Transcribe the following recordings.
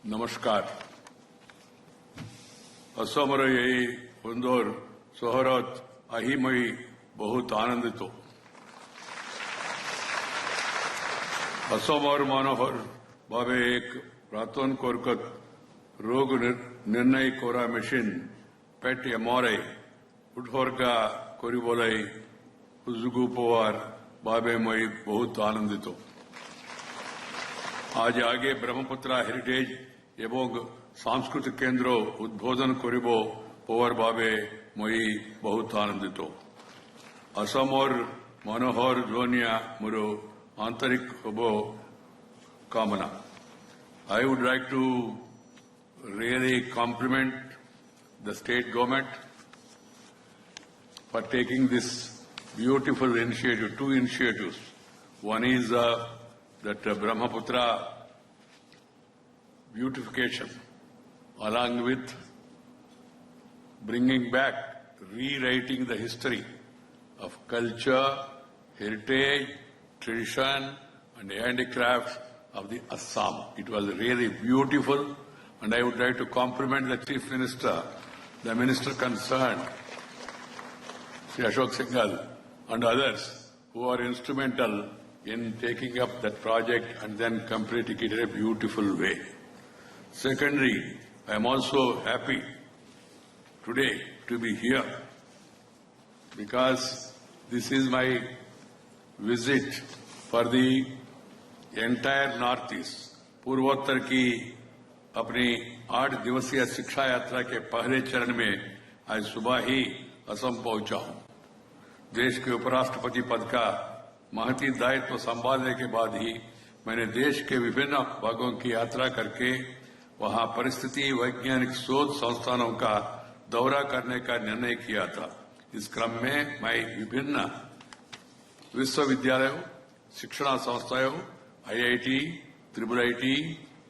नमस्कार. असमर यही हुंदोर सोहरत अहिमई बहुत आनंदित. असमर मनोहर भावे एक प्रातन कोरकत रोग निर्णय कोरा मशीन पेट एमआरआई उठोरगा कोरिबोलाई उजुगु पोवार भावे मई बहुत आनंदित. आज आगे ब्रह्मपुत्र हेरिटेज एवं सांस्कृतिक केंद्र उद्बोधन करिबो पोवर भावे मई बहुत आनंदित. असम और मनोहर जोनिया मुरो आंतरिक होबो कामना. I would like to really compliment the state government for taking this beautiful initiative, two initiatives. One is that Brahmaputra beautification, along with bringing back, rewriting the history of culture, heritage, tradition, and handicrafts of the Assam. It was really beautiful, and I would like to compliment the Chief Minister, the Minister concerned, Sri Ashok Singhal, and others who are instrumental in taking up that project and then completing it in a beautiful way. Secondly, I am also happy today to be here because this is my visit for the entire Northeast. पूर्वोत्तर की अपनी 8 दिवसीय शिक्षा यात्रा के पहले चरण में आज सुबह ही असम पहुंचा हूं. देश के उपराष्ट्रपति पद का महती दायित्व संभालने के बाद ही मैंने देश के विभिन्न भागों की यात्रा करके वहां परिस्थिति वैज्ञानिक शोध संस्थानों का दौरा करने का निर्णय किया था. इस क्रम में मैं विभिन्न विश्वविद्यालयों, शिक्षण संस्थाओं, आईआईटी, ट्रिपल आईटी,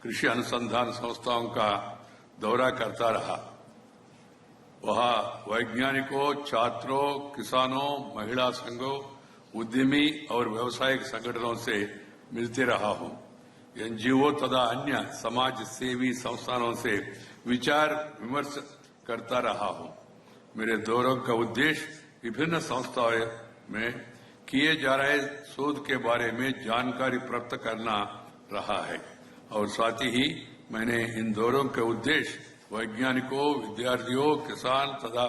कृषि अनुसंधान संस्थाओं का दौरा करता रहा. वहां वैज्ञानिकों, छात्रों, किसानों, महिला संघों, उद्यमी और व्यावसायिक संगठनों से मिलते रहा हूं. एनजीओ तथा अन्य समाज सेवी संस्थानों से विचार विमर्श करता रहा हूं. मेरे दौरों का उद्देश्य विभिन्न संस्थाओं में किए जा रहे शोध के बारे में जानकारी प्राप्त करना रहा है और साथ ही मैंने इन दौरों के उद्देश्य वैज्ञानिकों, विद्यार्थियों, किसान तथा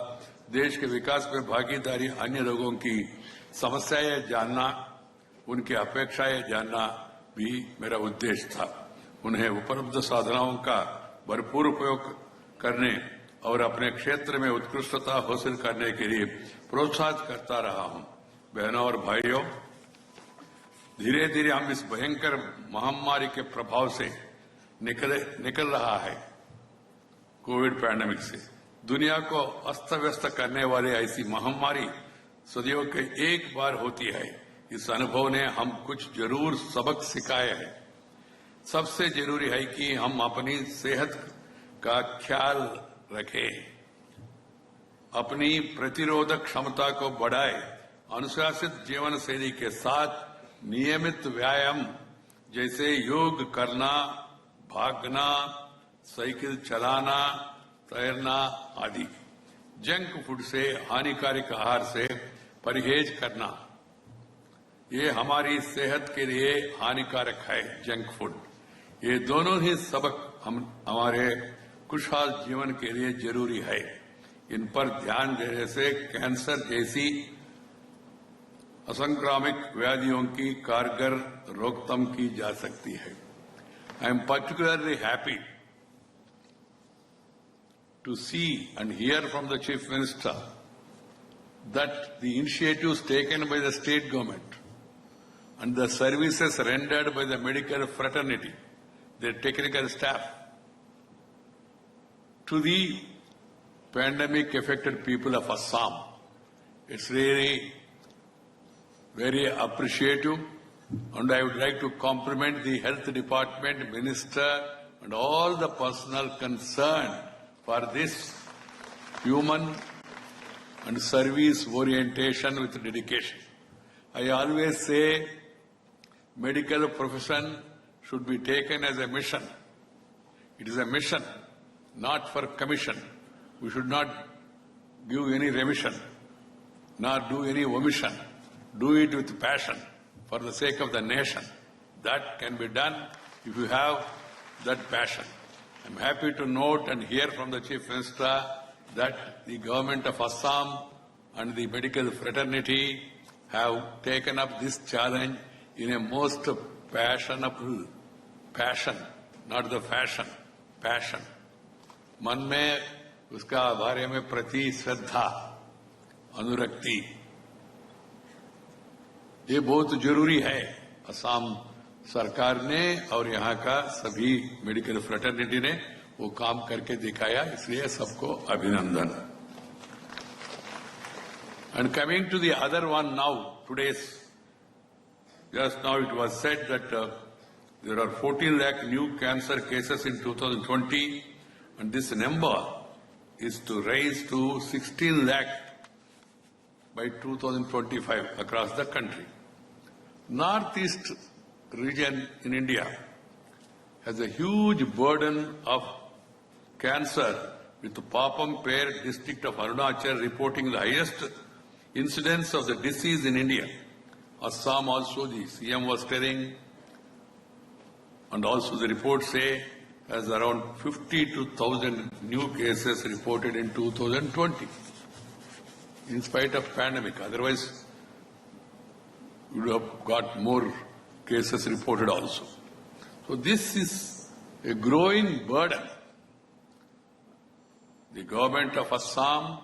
देश के विकास में भागीदारी अन्य लोगों की समस्याएं जानना, उनकी अपेक्षाएं जानना भी मेरा उद्देश्य था. उन्हें उपलब्ध साधनाओं का भरपूर उपयोग करने और अपने क्षेत्र में उत्कृष्टता हासिल करने के लिए प्रोत्साहित करता रहा हूं. बहनों और भाइयों, धीरे धीरे हम इस भयंकर महामारी के प्रभाव से निकल रहा है. कोविड पैंडेमिक से दुनिया को अस्त व्यस्त करने वाली ऐसी महामारी सदियों के एक बार होती है. इस अनुभव ने हम कुछ जरूर सबक सिखाए हैं. सबसे जरूरी है कि हम अपनी सेहत का ख्याल रखें, अपनी प्रतिरोधक क्षमता को बढ़ाएं, अनुशासित जीवन शैली के साथ नियमित व्यायाम जैसे योग करना, भागना, साइकिल चलाना, तैरना आदि, जंक फूड से, हानिकारक आहार से परहेज करना. ये हमारी सेहत के लिए हानिकारक है. जंक फूड, ये दोनों ही सबक हमारे खुशहाल जीवन के लिए जरूरी है. इन पर ध्यान देने से कैंसर जैसी असंक्रामक व्याधियों की कारगर रोकथाम की जा सकती है. I am particularly happy to see and hear from the Chief Minister that the initiatives taken by the state government and the services rendered by the medical fraternity, their technical staff, to the pandemic affected people of Assam. It's really very appreciative, and I would like to compliment the Health Department, Minister, and all the personnel concerned for this human and service orientation with dedication. I always say medical profession should be taken as a mission It is a mission, not for commission. We should not give any remission, nor do any omission. Do it with passion for the sake of the nation. That can be done if you have that passion. I'm happy to note and hear from the Chief Minister that the government of Assam and the medical fraternity have taken up this challenge in a most passionable passion, not the fashion, passion. मन में उसका बारे में प्रति श्रद्धा, अनुरक्ति, ये बहुत जरूरी है। असम सरकार ने और यहाँ का सभी मेडिकल फ्रेटर्निटी ने वो काम करके दिखाया, इसलिए सबको अभिनंदन। And coming to the other one now, just now it was said that there are 14 lakh new cancer cases in 2020, and this number is to rise to 16 lakh by 2025 across the country. Northeast region in India has a huge burden of cancer, with the Papampere district of Arunachal reporting the highest incidence of the disease in India. Assam also, the CM was telling, and also the reports say has around 52,000 new cases reported in 2020, in spite of pandemic. Otherwise, we would have got more cases reported also. So this is a growing burden. The government of Assam,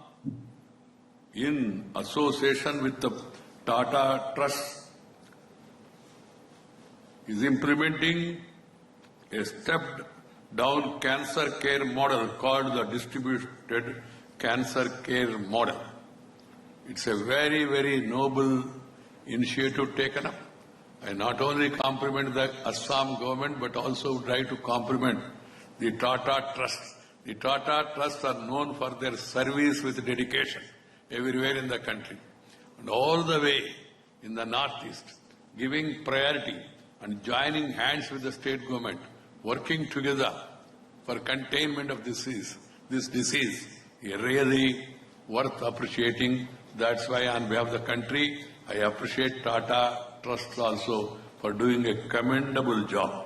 in association with the Tata Trust, is implementing a stepped-down cancer care model called the distributed cancer care model. It's a very, very noble initiative taken up. I not only compliment the Assam government, but also try to compliment the Tata Trust. The Tata Trust are known for their service with dedication everywhere in the country, and all the way in the Northeast, giving priority and joining hands with the state government, working together for containment of this disease, is really worth appreciating. That's why on behalf of the country, I appreciate Tata Trust also for doing a commendable job.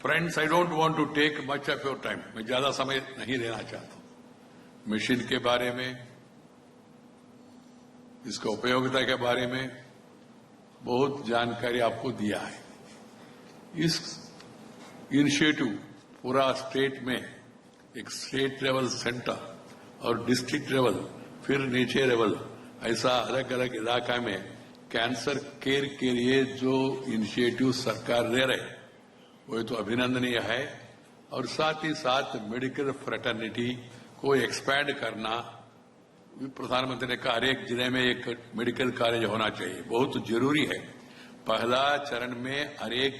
Friends, I don't want to take much of your time. मैं ज़्यादा समय नहीं लेना चाहता हूँ। Machine के बारे में, इसका उपयोगिता के बारे में बहुत जानकारी आपको दिया है। इस इनिशिएटिव पूरा स्टेट में एक स्टेट लेवल सेंटर और डिस्ट्रिक्ट लेवल, फिर नीचे लेवल, ऐसा अलग अलग इलाका में कैंसर केयर के लिए जो इनिशिएटिव सरकार ले रहे, वो तो अभिनंदनीय है। और साथ ही साथ मेडिकल फ्रेटर्निटी को एक्सपैंड करना, प्रधानमंत्री ने कहा हर एक जिले में एक मेडिकल कॉलेज होना चाहिए, बहुत जरूरी है। पहला चरण में हर एक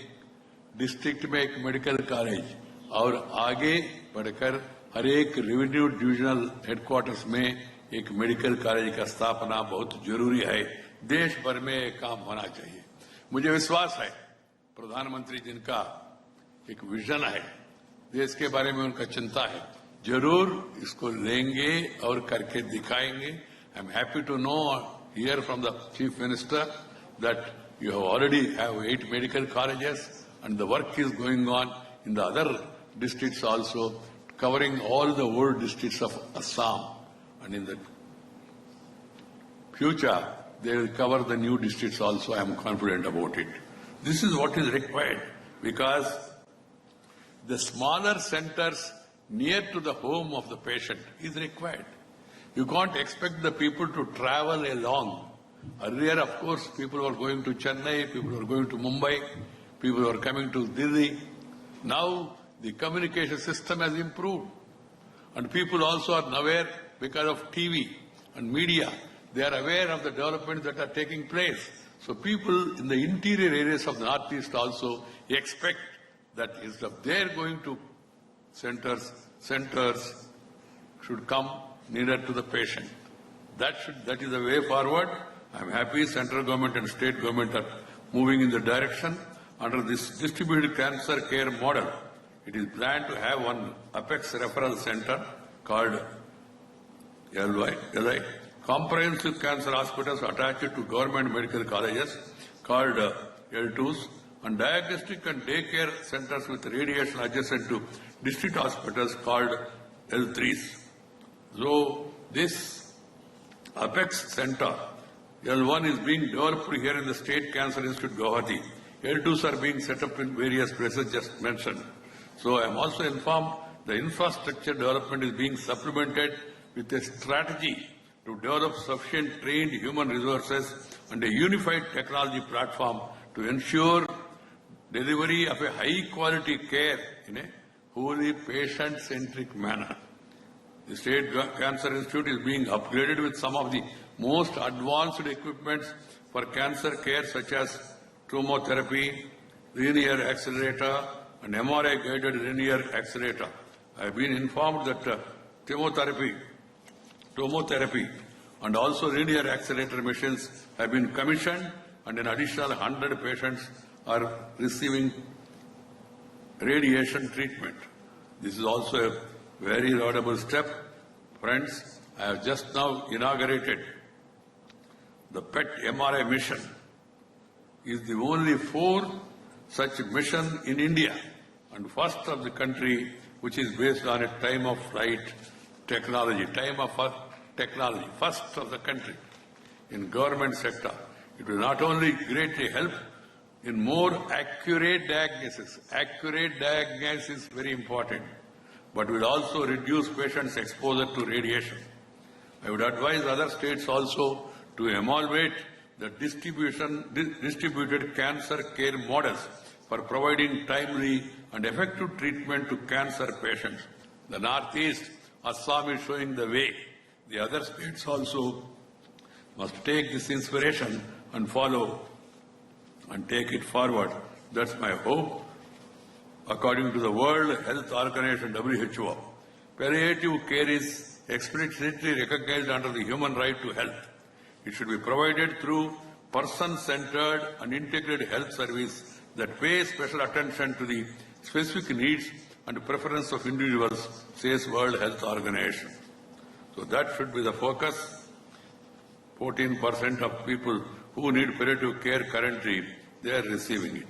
डिस्ट्रिक्ट में एक मेडिकल कॉलेज और आगे बढ़कर हर एक रेवेन्यू डिविजनल हेडक्वार्टर्स में एक मेडिकल कॉलेज का स्थापना बहुत जरूरी है। देश भर में एक काम होना चाहिए। मुझे विश्वास है प्रधानमंत्री जिनका एक विजन है, देश के बारे में उनका चिंता है, जरूर इसको लेंगे और करके दिखाएंगे। I am happy to know here from the chief minister that you have already have 8 medical colleges and the work is going on in the other districts also, covering all the old districts of Assam, and in the future they will cover the new districts also. I am confident about it. This is what is required, because the smaller centers near to the home of the patient is required. You can't expect the people to travel along. Earlier, of course, people were going to Chennai, people were going to Mumbai, people are coming to Delhi. Now the communication system has improved, and people also are aware because of TV and media. They are aware of the developments that are taking place. So people in the interior areas of the Northeast also expect that instead of they are going to centers should come nearer to the patient. That is the way forward. I am happy central government and state government are moving in the direction. Under this distributed cancer care model, it is planned to have one Apex Referral Center called LI, comprehensive cancer hospitals attached to government medical colleges called L2s, and diagnostic and daycare centers with radiation adjacent to district hospitals called L3s. So this Apex Center, L1 is being developed here in the State Cancer Institute, Guwahati. L2s are being set up in various places just mentioned. So I am also informed the infrastructure development is being supplemented with a strategy to develop sufficient trained human resources and a unified technology platform to ensure delivery of a high quality care in a wholly patient-centric manner. The State Cancer Institute is being upgraded with some of the most advanced equipments for cancer care such as tomotherapy, linear accelerator and MRI-guided linear accelerator. I have been informed that tomotherapy and also linear accelerator machines have been commissioned, and an additional 100 patients are receiving radiation treatment. This is also a very laudable step. Friends, I have just now inaugurated the PET MRI mission. Is the only fourth such mission in India and first of the country which is based on a time-of-flight technology, first of the country in government sector. It will not only greatly help in more accurate diagnosis. Accurate diagnosis is very important, but will also reduce patients' exposure to radiation. I would advise other states also to evaluate the distributed cancer care models for providing timely and effective treatment to cancer patients. The Northeast, Assam is showing the way. The other states also must take this inspiration and follow and take it forward. That's my hope. According to the World Health Organization, WHO, palliative care is explicitly recognized under the human right to health. It should be provided through person-centered and integrated health service that pays special attention to the specific needs and preference of individuals, says World Health Organization. So that should be the focus. 14% of people who need palliative care currently, they are receiving it.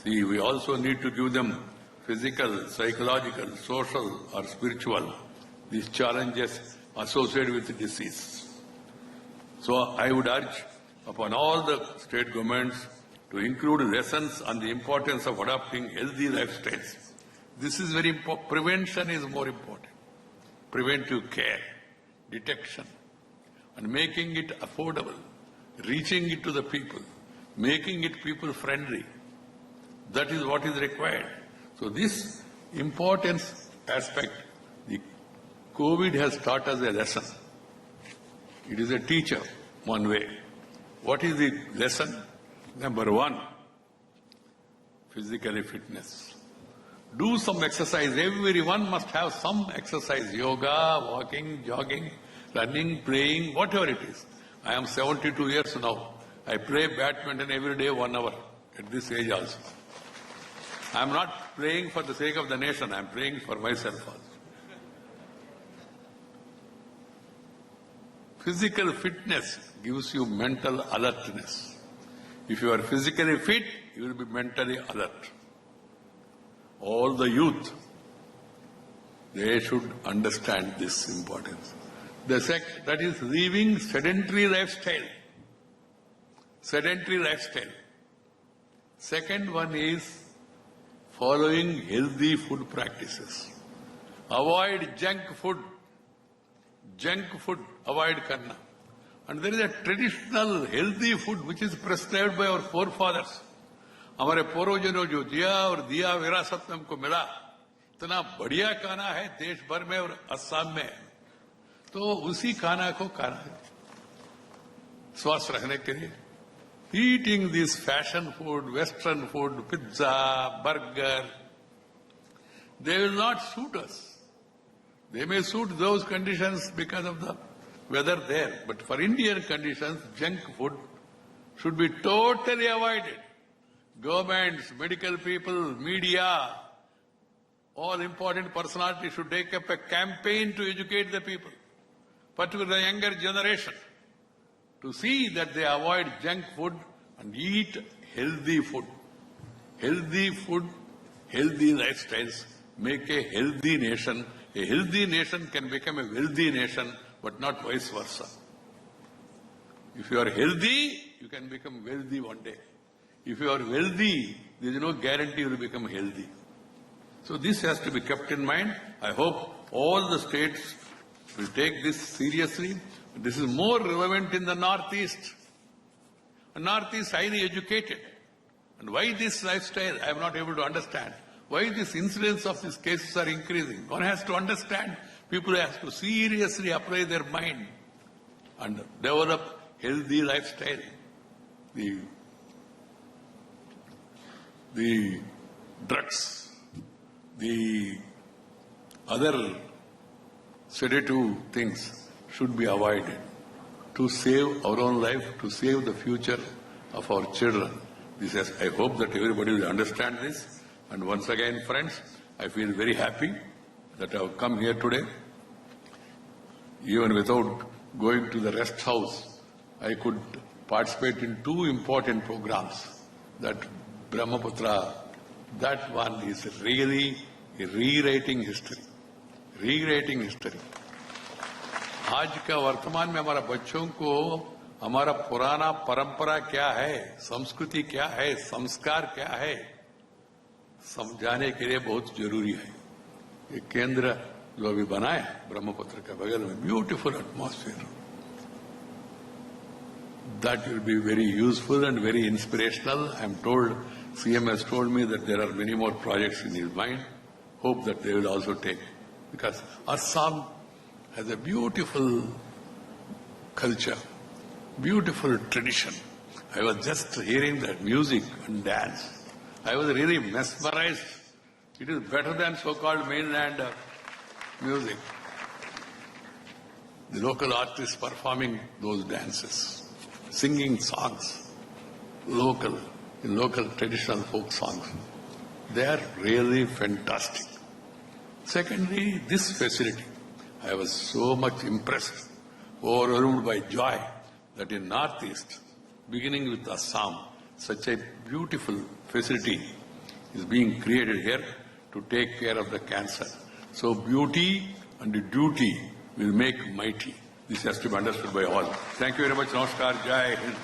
See, we also need to give them physical, psychological, social or spiritual, these challenges associated with the disease. So I would urge upon all the state governments to include lessons on the importance of adopting healthy lifestyles. This is very important. Prevention is more important. Preventive care, detection, and making it affordable, reaching it to the people, making it people-friendly. That is what is required. So this importance aspect, the COVID has taught us a lesson. It is a teacher, one way. What is the lesson? Number one, physical fitness. Do some exercise. Everyone must have some exercise. Yoga, walking, jogging, running, playing, whatever it is. I am 72 years now. I play badminton every day 1 hour at this age also. I am not playing for the sake of the nation. I am playing for myself also. Physical fitness gives you mental alertness. If you are physically fit, you will be mentally alert. All the youth, they should understand this importance. That is leaving sedentary lifestyle. Sedentary lifestyle. Second one is following healthy food practices. Avoid junk food. Junk food, avoid karna. And there is a traditional healthy food which is prescribed by our forefathers. हमारे पूर्वजों जो दिया और दिया विरासत में हमको मिला, इतना बढ़िया खाना है देश भर में और असम में, तो उसी खाना को खाना है स्वस्थ रहने के लिए. Eating this fashion food, western food, pizza, burger, they will not suit us. They may suit those conditions because of the weather there, but for Indian conditions, junk food should be totally avoided. Governments, medical people, media, all important personalities should take up a campaign to educate the people, particularly the younger generation, to see that they avoid junk food and eat healthy food. Healthy food, healthy lifestyles make a healthy nation. A healthy nation can become a wealthy nation, but not vice versa. If you are healthy, you can become wealthy one day. If you are wealthy, there is no guarantee you will become healthy. So this has to be kept in mind. I hope all the states will take this seriously. This is more relevant in the Northeast. The Northeast is highly educated. And why this lifestyle, I am not able to understand. Why this incidence of these cases are increasing? One has to understand. People have to seriously apply their mind and develop healthy lifestyle. The drugs, the other sedative things should be avoided to save our own life, to save the future of our children. I hope that everybody will understand this. And once again, friends, I feel very happy that I have come here today. Even without going to the rest house, I could participate in two important programs. That Brahmaputra, that one is really rewriting history. Rewriting history. आज का वर्तमान में हमारा बच्चों को हमारा पुराना परंपरा क्या है, संस्कृति क्या है, संस्कार क्या है, समझाने के लिए बहुत जरूरी है. ये केंद्र जो अभी बना है ब्रह्मपुत्र के बगल में, beautiful atmosphere, that will be very useful and very inspirational. I am told, CM has told me that there are many more projects in his mind. Hope that they will also take, because Assam has a beautiful culture, beautiful tradition. I was just hearing that music and dance. I was really mesmerized. It is better than so-called mainland music. The local artists performing those dances, singing songs, local traditional folk songs. They are really fantastic. Secondly, this facility. I was so much impressed, overwhelmed by joy that in Northeast, beginning with Assam, such a beautiful facility is being created here to take care of the cancer. So beauty and duty will make mighty. This has to be understood by all. Thank you very much. Namaskar. Jai Hind.